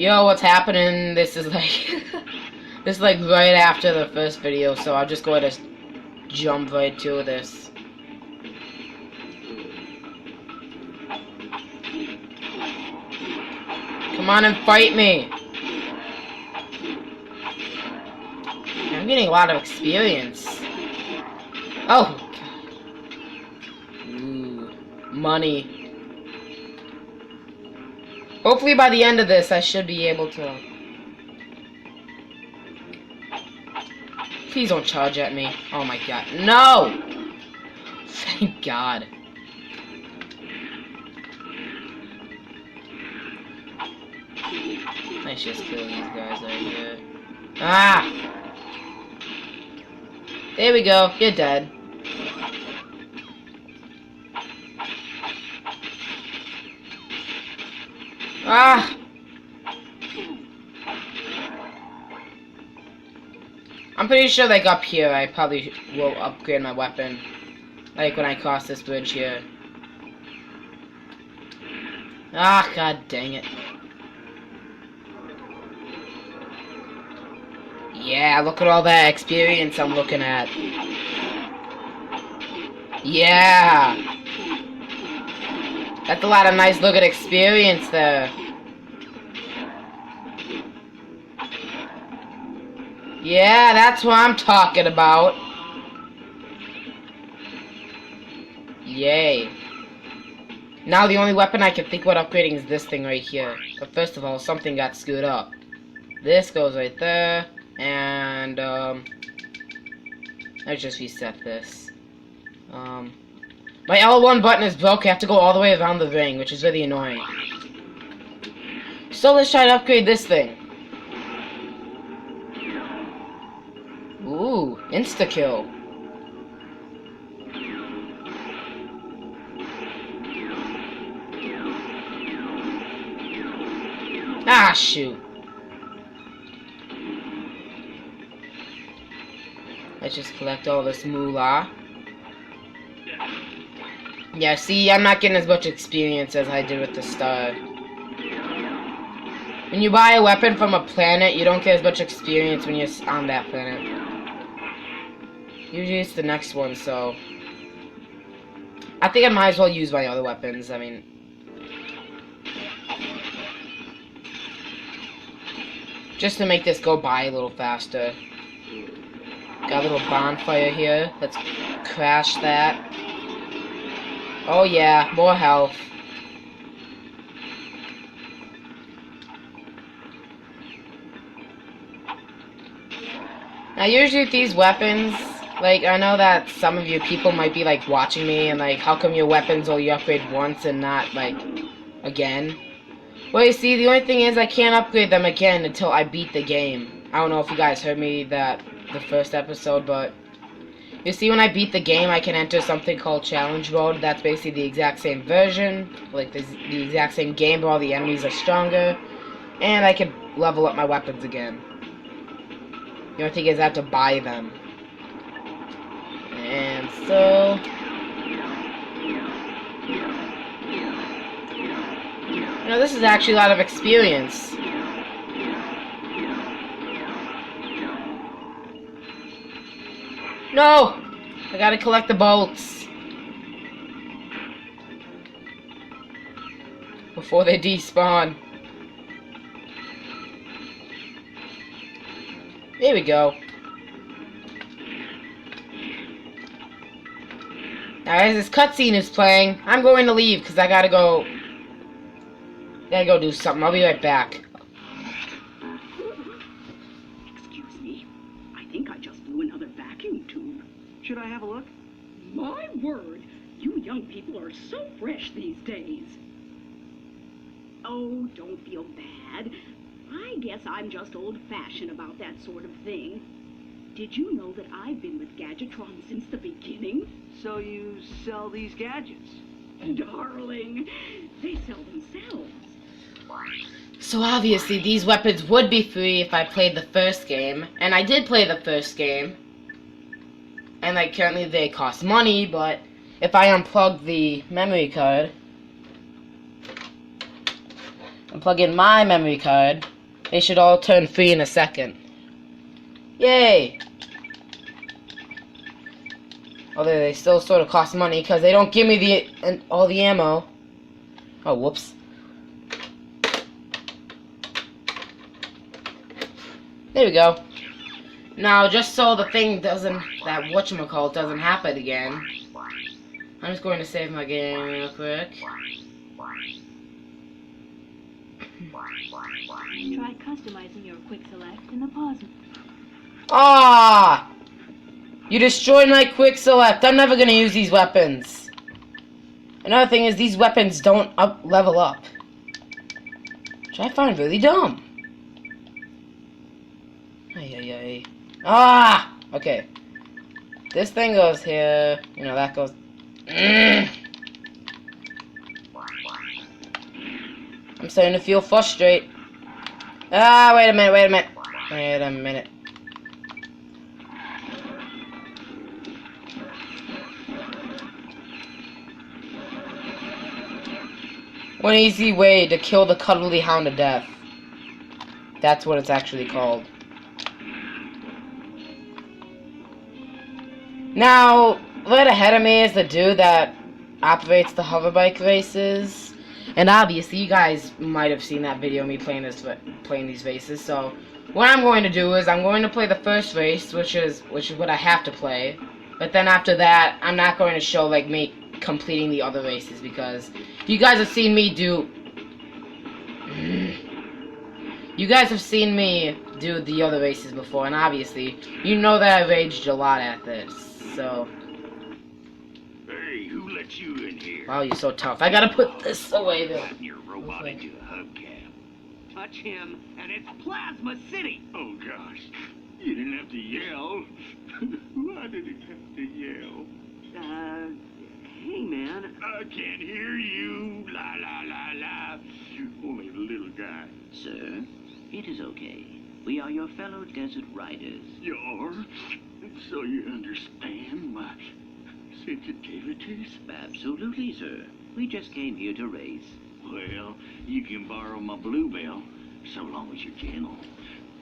Yo, what's happening? This is like this is like right after the first video, so I'll just go ahead and jump right to this. Come on and fight me. I'm getting a lot of experience. Oh, God. Ooh, money. Hopefully by the end of this, I should be able to... Please don't charge at me. Oh my god. No! Thank God. I should just kill these guys right here. Ah! There we go. You're dead. Ah! I'm pretty sure, like, up here, I probably will upgrade my weapon. Like, when I cross this bridge here. Ah, god dang it. Yeah, look at all that experience I'm looking at. Yeah! That's a lot of nice looking experience there. Yeah, that's what I'm talking about. Yay. Now the only weapon I can think about upgrading is this thing right here. But first of all, something got screwed up. This goes right there. And, let's just reset this. My L1 button is broke. I have to go all the way around the ring, which is really annoying. So let's try to upgrade this thing. Ooh, insta-kill. Ah, shoot. Let's just collect all this moolah. Yeah, see, I'm not getting as much experience as I did with the star. When you buy a weapon from a planet, you don't get as much experience when you're on that planet. Usually it's the next one, so... I think I might as well use my other weapons, I mean... Just to make this go by a little faster. Got a little bonfire here. Let's crash that. Oh yeah, more health. Now usually with these weapons, like, I know that some of you people might be like watching me and like, how come your weapons only upgrade once and not like again? Well, you see, the only thing is I can't upgrade them again until I beat the game. I don't know if you guys heard me the first episode, but you see, when I beat the game, I can enter something called challenge mode. That's basically the exact same version, like the exact same game, but all the enemies are stronger, and I can level up my weapons again. The only thing is I have to buy them. And so... You know, this is actually a lot of experience. No! I gotta collect the bolts before they despawn. There we go. Now as this cutscene is playing, I'm going to leave because I gotta go do something. I'll be right back. Excuse me. I think I just blew another vacuum tube. Should I have a look? My word, you young people are so fresh these days. Oh, don't feel bad. I guess I'm just old-fashioned about that sort of thing. Did you know that I've been with Gadgetron since the beginning? So you sell these gadgets? Darling, they sell themselves. So obviously these weapons would be free if I played the first game, and I did play the first game. And like currently they cost money, but if I unplug the memory card and plug in my memory card, They should all turn free in a second. Yay! Although they still sort of cost money because they don't give me all the ammo. Oh, whoops. There we go. Now, just so the thing doesn't, that whatchamacallit doesn't happen again, I'm just going to save my game real quick. Try customizing your quick select in the pause. Ah! You destroyed my quick select. I'm never gonna use these weapons. Another thing is these weapons don't level up. Which I find really dumb. Ay, ay, ay. Ah! Okay. This thing goes here. You know, that goes... I'm starting to feel frustrated. Ah, wait a minute, wait a minute. Wait a minute. One easy way to kill the cuddly hound to death. That's what it's actually called. Now, right ahead of me is the dude that operates the hoverbike races. And obviously, you guys might have seen that video of me playing these races. So, what I'm going to do is I'm going to play the first race, which is what I have to play. But then after that, I'm not going to show like me completing the other races because you guys have seen me do. You guys have seen me do the other races before, and obviously, you know that I raged a lot at this. So. Hey, who let you in here? Wow, you're so tough. I gotta put this away though. Flatten your robot into a hubcap. Touch him, and it's Plasma City. Oh gosh, you didn't have to yell. Why did it have to yell? Hey man. I can't hear you. La la la la. Only a little guy. Sir, it is okay. We are your fellow desert riders. You're? So you understand my sensitivities? Absolutely, sir. We just came here to race. Well, you can borrow my Bluebell, so long as you're gentle.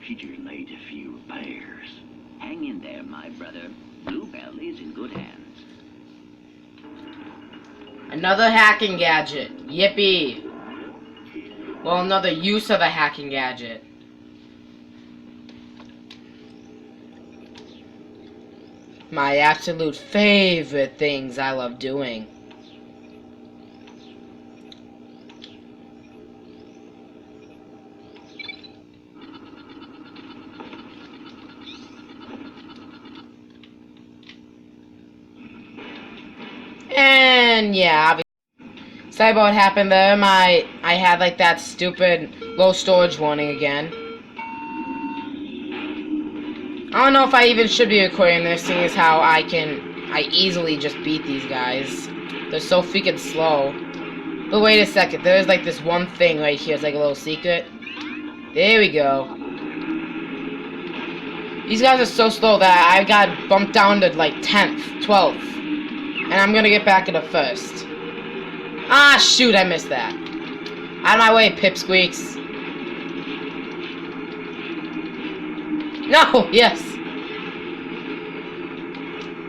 She just needs a few repairs. Hang in there, my brother. Bluebell is in good hands. Another hacking gadget. Yippee. Well, another use of a hacking gadget. My absolute favorite things I love doing. And yeah, sorry about what happened there. I had like that stupid low storage warning again. I don't know if I even should be recording this, seeing as how I easily just beat these guys. They're so freaking slow. But wait a second, there's like this one thing right here, it's like a little secret. There we go. These guys are so slow that I got bumped down to like 10th, 12th. And I'm gonna get back into first. Ah, shoot, I missed that. Out of my way, pipsqueaks. No, yes.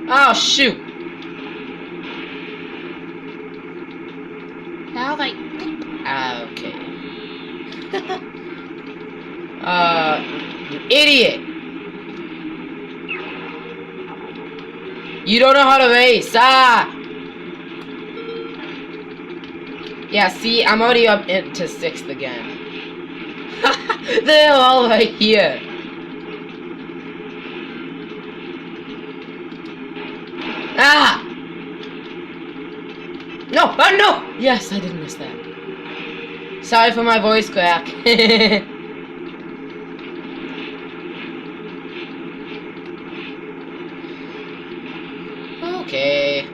Oh, shoot. How like... Okay. You idiot. You don't know how to race. Ah! Yeah, see, I'm already up into 6th again. They're all right here. Ah! No! Oh, no! Yes, I didn't miss that. Sorry for my voice crack. Okay.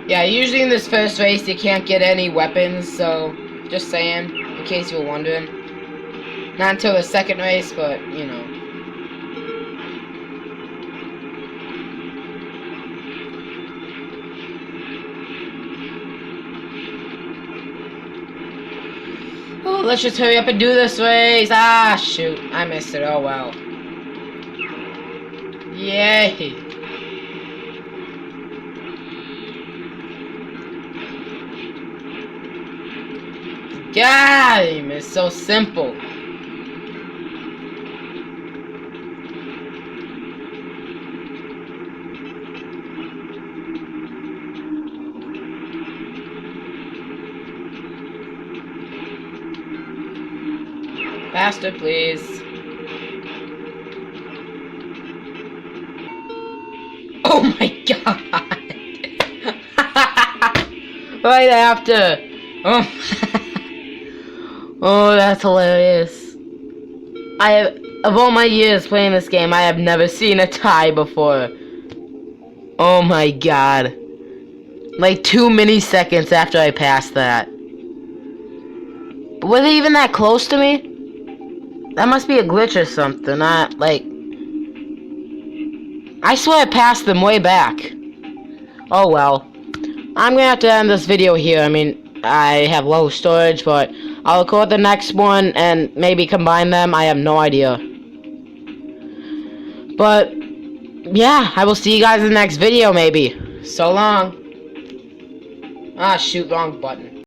Yeah, usually in this first race you can't get any weapons, so just saying, in case you were wondering. Not until the second race, but, you know. Let's just hurry up and do this race. Ah, shoot. I missed it. Oh, well. Yay. Game is so simple. Faster, please. Oh my god! Right after. Oh. Oh, that's hilarious. Of all my years playing this game, I have never seen a tie before. Oh my god. Like 2 milliseconds after I passed that. Was it even that close to me? That must be a glitch or something. I swear I passed them way back. Oh well. I'm gonna have to end this video here. I mean, I have low storage, but I'll record the next one and maybe combine them. I have no idea. But, yeah, I will see you guys in the next video, maybe. So long. Ah, shoot, wrong button.